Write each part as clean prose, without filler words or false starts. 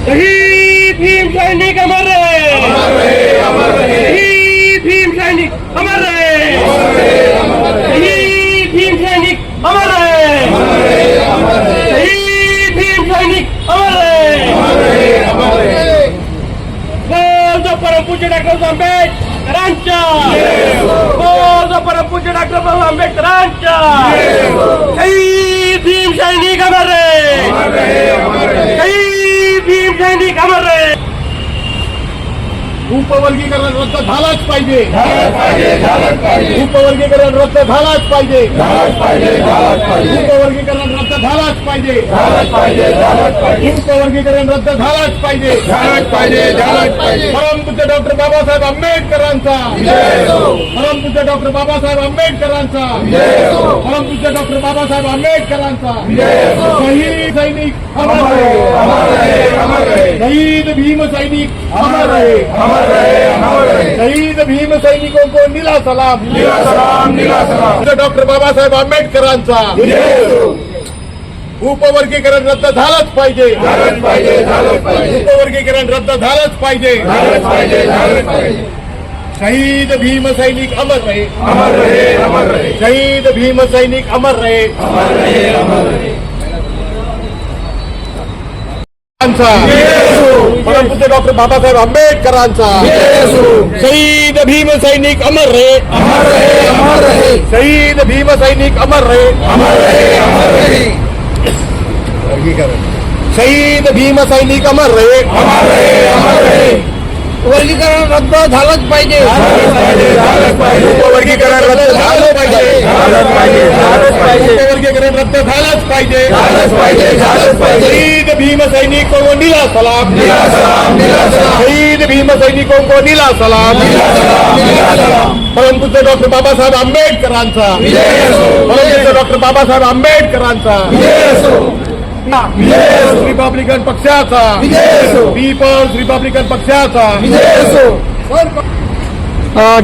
शहीद भीम सैनिक अमर रहे, शहीद भीम सैनिक अमर रहे, शहीद भीम सैनिक अमर रहे, शहीद भीम सैनिक अमर रहे। बोल दो परम पूज्य डॉक्टर आंबेडकरांच्या, बोल दो परम पूज्य डॉक्टर आंबेडकरांच्या। शहीद भीम सैनिक अमर रहे, शहीद भीम सैनिक अमर रहे। उपवर्गीकरण रद्द झालाच पाहिजे, उपवर्गीकरण रद्द झालाच पाहिजे, उपवर्गीकरण रद्द झालाच पाहिजे, उपवर्गीकरण रद्द झालाच पाहिजे। परमपूज्य डॉक्टर बाबासाहेब आंबेडकरांचा, परमपूज्य डॉक्टर बाबासाहेब आंबेडकरांचा, परमपूज्य डॉक्टर बाबासाहेब आंबेडकरांचा। शहीद सैनिक अमर रहे, शहीद भीम सैनिक अमर रहे, शहीद भीम सैनिकों को नीला सलाम, डॉक्टर बाबासाहेब आंबेडकरांचा। उपवर्गीकरण रद्द झालंच पाहिजे, उपवर्गीकरण रद्द झालंच पाहिजे। शहीद भीम सैनिक अमर रहे, शहीद भीम सैनिक अमर रहे। परमपूज्य डॉक्टर बाबासाहेब आंबेडकरांचा। शहीद भीम सैनिक अमर रहे, शहीद भीम सैनिक अमर रहे। शहीद भीम सैनिक अमर रहे, वर्गीकरण रद्द झालंच पाहिजे, वर्गीकरण रद्द झालं पाहिजे, वर्गीकरण रद्द झालंच पाहिजे। शहीद भीम सैनिकों को नीला सलाम, शहीद भीम सैनिकों को नीला सलाम। परमपूज्य डॉक्टर बाबासाहेब आंबेडकरांचा, परमपूज्य डॉक्टर बाबासाहेब आंबेडकरांचा। रिपब्लिकन पक्षाचा, पीपल्स रिपब्लिकन पक्षाचा।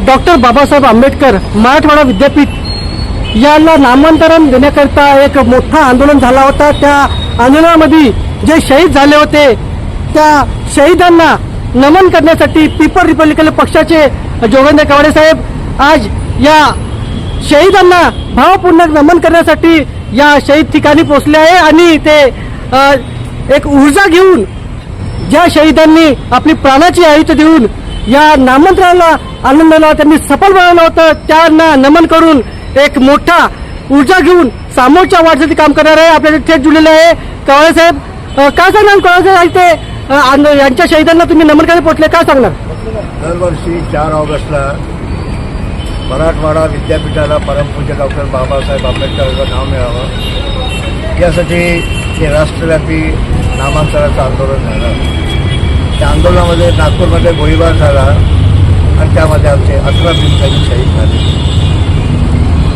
डॉक्टर बाबासाहेब आंबेडकर मराठवाडा विद्यापीठ याला नामांतरण देण्याकरता एक मोठा आंदोलन झाला होता। त्या आंदोलनामध्ये जे शहीद झाले होते त्या शहीदांना नमन करण्यासाठी पीपल रिपब्लिकन पक्षाचे जोगेंद्र कवाडे साहेब आज या शहीदांना भावपूर्ण नमन करण्यासाठी या शहीद ठिकाणी पोहोचले आहे आणि ते एक ऊर्जा घेऊन ज्या शहीदांनी आपली प्राणाची आहुती देऊन या नामांतराला आनंदाला त्यांनी सफल बनवलं होतं त्यांना नमन करून एक मोठा ऊर्जा घेऊन समोरच्या वाटसाठी काम करणार आहे। आपल्याला थेट जुळलेले आहे कवाडे साहेब। काय सांगणार कवाडे साहेब ते यांच्या शहीदांना तुम्ही नमन करायला पोहोचले, काय सांगणार? दरवर्षी 4 ऑगस्टला मराठवाडा विद्यापीठाला परमपूज्य डॉक्टर बाबासाहेब आंबेडकरांचं नाव मिळावं यासाठी हे राष्ट्रव्यापी नामांतराचं आंदोलन झालं। त्या आंदोलनामध्ये नागपूरमध्ये गोळीबार झाला आणि त्यामध्ये आमचे 11 भीमसैनिक शहीद झाले।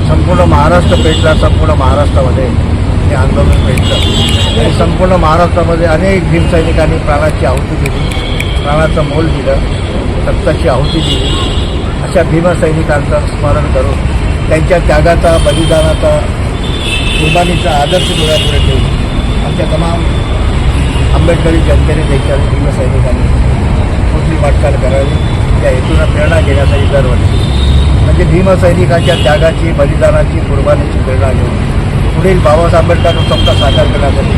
संपूर्ण महाराष्ट्र पेटला, संपूर्ण महाराष्ट्रामध्ये हे आंदोलन पेटलं आणि संपूर्ण महाराष्ट्रामध्ये अनेक भीमसैनिकांनी प्राणाची आहुती दिली, प्राणाचं मोल दिलं, रक्ताची आहुती दिली। अशा भीमसैनिकांचं स्मरण करून त्यांच्या त्यागाचा, बलिदानाचा, कुर्बानीचा आदर्श डोळ्यापुढे ठेवून आमच्या तमाम आंबेडकरी जनतेने देखील भीमसैनिकांनी मोठी वाटचाल करावी या हेतूनं प्रेरणा घेण्यासाठी दरवर्षी म्हणजे भीमसैनिकांच्या त्यागाची, बलिदानाची, कुर्बानीची प्रेरणा घेऊन पुढील बाबासाहेब आंबेडकरांचं स्वप्न साकार करण्यासाठी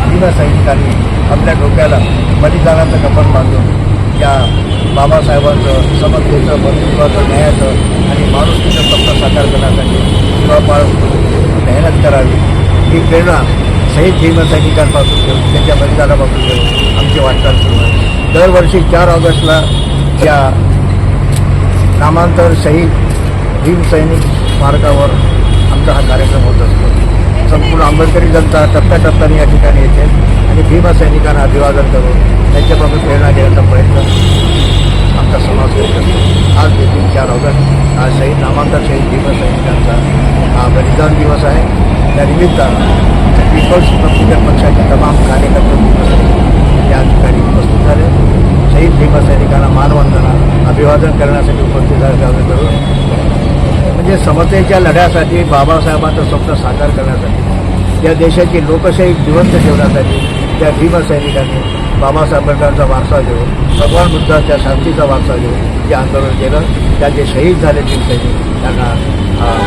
भीमसैनिकांनी आपल्या डोक्याला बलिदानाचं कपन बांधून या बाबासाहेबांचं समतेचं, बंधुत्वाचं, न्यायाचं आणि माणुसकीचं स्वप्न साकार करण्यासाठी जीवापाड मेहनत करावी ही प्रेरणा शहीद भीमसैनिकांपासून घेऊन, त्यांच्या बलिदानापासून घेऊन आमची वाटचाल सुरू आहे। दरवर्षी 4 ऑगस्टला या नामांतर शहीद भीमसैनिक स्मारकावर आमचा हा कार्यक्रम होत असतो। संपूर्ण आंबेडकरी जनता टप्प्याटप्प्याने या ठिकाणी येते आणि भीमसैनिकांना अभिवादन करून त्यांच्यापासून प्रेरणा घेण्याचा प्रयत्न समाजाचा समाज करीत असतो. आज देखील 4 ऑगस्ट हा शहीद नामांतर शहीद भीमसैनिकांचा हा बलिदान दिवस आहे. त्या निमित्तानं पीपल्स रिपब्लिकन पक्षाचे तमाम कार्यकर्ते भीमसैनिक या ठिकाणी उपस्थित झाले. शहीद भीमसैनिकांना मानवंदना अभिवादन करण्यासाठी उपस्थित झाले. म्हणजे समतेच्या लढ्यासाठी बाबासाहेबांचं स्वप्न साकार करण्यासाठी या देशाची लोकशाही जिवंत ठेवण्यासाठी त्या भीमसैनिकांनी बाबासाहेब आंबेडकरांचा वारसा घेऊन भगवान बुद्धाच्या शांतीचा वारसा घेऊन जे आंदोलन केलं. त्या जे शहीद झाले भीमसैनिक त्यांना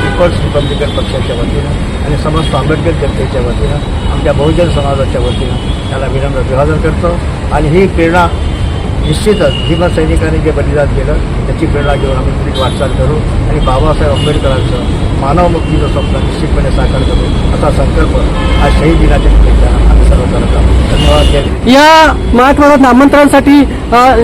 पीपल्स रिपब्लिकन पक्षाच्या वतीनं आणि समस्त आंबेडकर जनतेच्या वतीनं आमच्या बहुजन समाजाच्या वतीनं त्याला विनम्र अभिवादन करतो. आणि ही प्रेरणा निश्चितच भीमसैनिकांनी जे बलिदान केलं त्याची प्रेरणा घेऊन आम्ही पुढील वाटचाल करू आणि बाबासाहेब आंबेडकरांचं मानवमुक्तीचं स्वप्न निश्चितपणे साकार करू असा संकल्प आज शहीद दिनाच्या निमित्तानं आम्ही सर्व करत आहोत. धन्यवाद. या मराठवाडा नामांतरांसाठी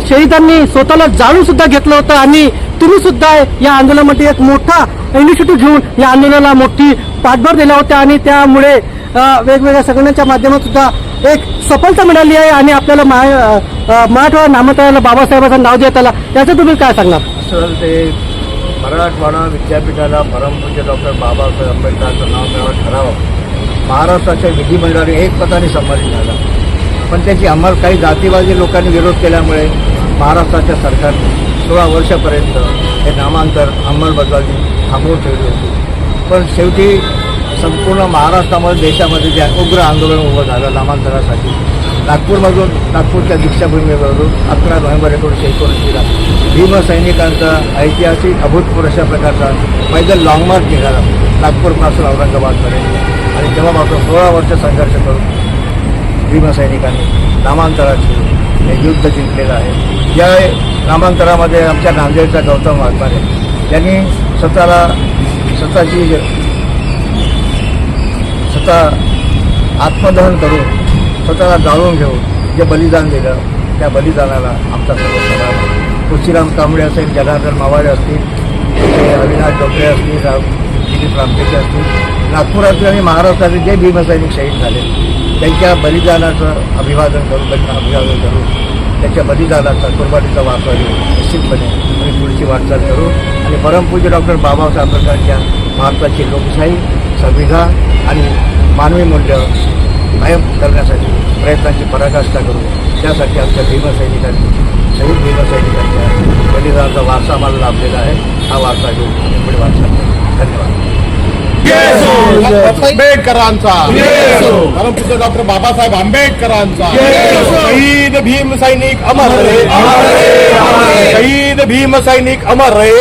शहीदांनी स्वतःला जाळून सुद्धा घेतलं होतं आणि तुम्ही सुद्धा या आंदोलनामध्ये एक मोठा इनिशिएटिव्ह घेऊन या आंदोलनाला मोठी पाठबळ दिला होता आणि त्यामुळे वेगवेगळ्या सगळ्यांच्या माध्यमातून सुद्धा एक सफलता मिळाली आहे आणि आपल्याला मराठवाडा नामांतराला बाबासाहेबांचं नाव देत आला. याचं तुम्ही काय सांगणार? सर, ते मराठवाडा विद्यापीठाला परमपूज्य डॉक्टर बाबासाहेब आंबेडकरांचं नाव मिळावं ठरावं महाराष्ट्राच्या विधिमंडळाने एकमताने संमत झाला. पण त्याची काही जातीवादी लोकांनी विरोध केल्यामुळे महाराष्ट्राच्या सरकारने 16 वर्षापर्यंत हे नामांतर अंमलबजावणी थांबवून ठेवली होती. पण शेवटी संपूर्ण महाराष्ट्रामध्ये देशामध्ये जे उग्र आंदोलन उभं झालं नामांतरासाठी नागपूरमधून नागपूरच्या दीक्षाभूमीवरून 11 नोव्हेंबर 1979 भीमसैनिकांचा ऐतिहासिक अभूतपूर्व अशा प्रकारचा पैदल लॉंग मार्च निघाला नागपूरपासून औरंगाबादपर्यंत. आणि तेव्हापासून 16 वर्ष संघर्ष करून भीमसैनिकांनी नामांतराचे हे युद्ध जिंकलेलं आहे. या नामांतरामध्ये आमच्या नांदेडचा गौतम वाघमारे यांनी स्वतः आत्मदहन करून स्वतःला जाळून घेऊन जे बलिदान दिलं त्या बलिदानाला आमचा सर्व सलाम. तुळशीराम कांबळे असेल, जनार्दन मावाडे असतील, अविनाश डोकरे असतील, दिलीप रामटेके असतील, नागपुरातील आणि महाराष्ट्रातील जे भीमसैनिक शहीद झाले त्यांच्या बलिदानाचं अभिवादन करून त्यांच्या बलिदानाचा कुर्बानीचा वापर निश्चितपणे आम्ही पुढची वाटचाल करू आणि परमपूज्य डॉक्टर बाबासाहेब आंबेडकरांच्या भारताची लोकशाही, संविधान आणि मानवी मूल्य कायम करण्यासाठी प्रयत्नांची पराकाष्ठा करू. त्यासाठी आमच्या शहीद भीमसैनिकांच्या बलिदानाचा वारसा आम्हाला लाभलेला आहे. हा वारसा घेऊन आम्ही पुढे वाटचाल करू. धन्यवाद. आंबेडकरांचा परमपूज्य डॉक्टर बाबासाहेब आंबेडकरांचा शहीद भीमसैनिक अमर रहे. शहीद भीमसैनिक अमर रहे.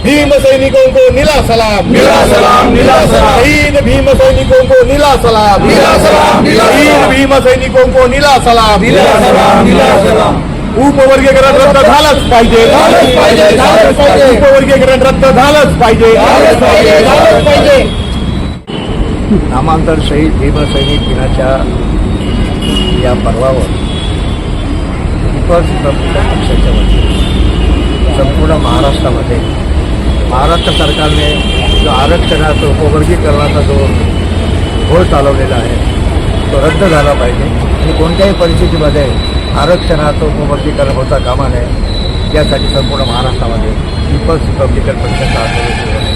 भीम सैनिकों को नीला सलाम. शहीद भीम सैनिकों को नीला सलाम. शहीद भीम सैनिकों को नीला सलाम. उपवर्गीकरण रद्द झालंच पाहिजे. उपवर्गीकरण रद्द झालंच पाहिजे. नामांतर शहीद भीमसैनिक दिनाच्या या पर्वावर पीपल्स रिपब्लिकन पक्षाच्या वतीने संपूर्ण महाराष्ट्रामध्ये महाराष्ट्र सरकारने जो आरक्षणाचा उपवर्गीकरणाचा जो घोळ चालवलेला आहे तो रद्द झाला पाहिजे आणि कोणत्याही परिस्थितीमध्ये आरक्षणाचं उपवर्गीकरण होता कामा नये यासाठी संपूर्ण महाराष्ट्रामध्ये पीपल्स रिपब्लिकन पक्षाचा आंदोलन सुरू आहे.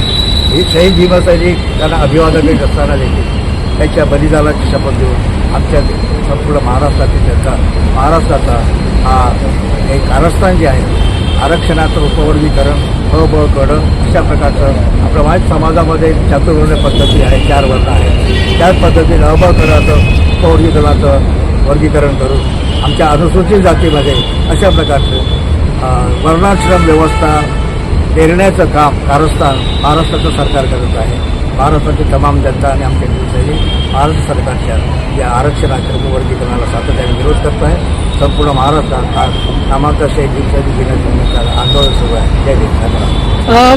ही शहीद भीमसैनिक त्यांना अभिवादन देत असताना देखील त्यांच्या बलिदानाची शपथ घेऊन आमच्या संपूर्ण महाराष्ट्रातील जनता महाराष्ट्राचा हा एक कारस्थान जे आहे आरक्षणाचं उपवर्गीकरण कडं अशा प्रकारचं आपल्या माहीत समाजामध्ये चातुर्वर्ण पद्धती आहे, 4 वर्ण आहे. त्याच पद्धतीने कडचं उपवर्गीकरणाचं वर्गीकरण करून आमच्या अनुसूचित जातीमध्ये अशा प्रकारचं वर्णाश्रम व्यवस्था पेरण्याचं काम कारस्थान महाराष्ट्राचं सरकार करत आहे. महाराष्ट्राची तमाम जनता आणि आमच्या सैनिक महाराष्ट्र सरकारच्या या आरक्षणाच्या उपवर्गीकरणाला सातत्याने विरोध करत आहे. संपूर्ण महाराष्ट्रात आज नामांतर शहीद दिनानिमित्तानं आंदोलन सुरू आहे. जय भीम.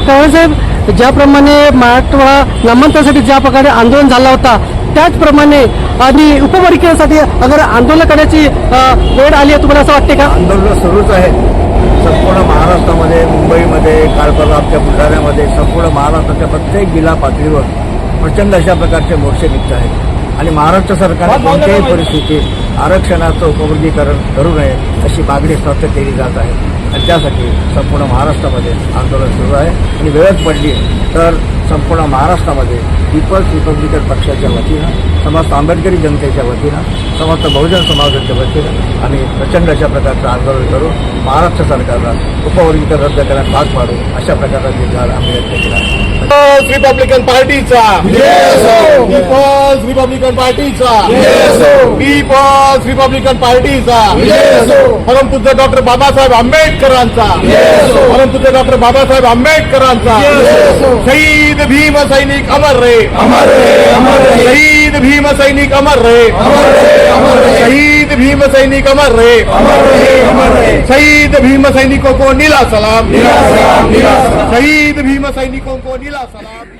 साहेब, ज्याप्रमाणे मराठवाडा नामांतरासाठी ज्या प्रकारे आंदोलन झाला होता त्याचप्रमाणे आणि उपवर्गीकरणासाठी अगर आंदोलन करण्याची वेळ आली आहे तुम्हाला असं वाटते का? आंदोलन सुरूच आहे संपूर्ण महाराष्ट्रामध्ये, मुंबईमध्ये, काल परवा आमच्या बुलढाण्यामध्ये संपूर्ण महाराष्ट्राच्या प्रत्येक जिल्हा पातळीवर प्रचंड अशा प्रकारचे मोर्चे निघत आहेत आणि महाराष्ट्र सरकारने कोणत्याही परिस्थितीत आरक्षणाचं उपवर्गीकरण करू नये अशी मागणी सतत केली जात आहे आणि त्यासाठी संपूर्ण महाराष्ट्रामध्ये आंदोलन सुरू आहे आणि वेळच पडली तर संपूर्ण महाराष्ट्रामध्ये पीपल्स रिपब्लिकन पक्षाच्या वतीनं समस्त आंबेडकरी जनतेच्या वतीनं समस्त बहुजन समाजाच्या वतीनं आम्ही प्रचंड अशा प्रकारचं आंदोलन करू महाराष्ट्र सरकारला उपवर्गीकरण रद्द करण्यास भाग पाडू अशा प्रकारचा निर्धार आम्ही व्यक्त केला आहे. पीपल्स रिपब्लिकन पार्टीचा पीपल्स रिपब्लिकन पार्टीचा पीपल्स रिपब्लिकन पार्टीचा परमपूज्य डॉक्टर बाबासाहेब आंबेडकरांचा परमपूज्य डॉक्टर बाबासाहेब आंबेडकरांचा शहीद भीम सैनिक अमर रहे शहीद भीम सैनिक अमर रहे शहीद भीम सैनिक अमर रहे शहीद भीम सैनिकों को नीला सलाम शहीद भीम सैनिकों को नीला सलाम।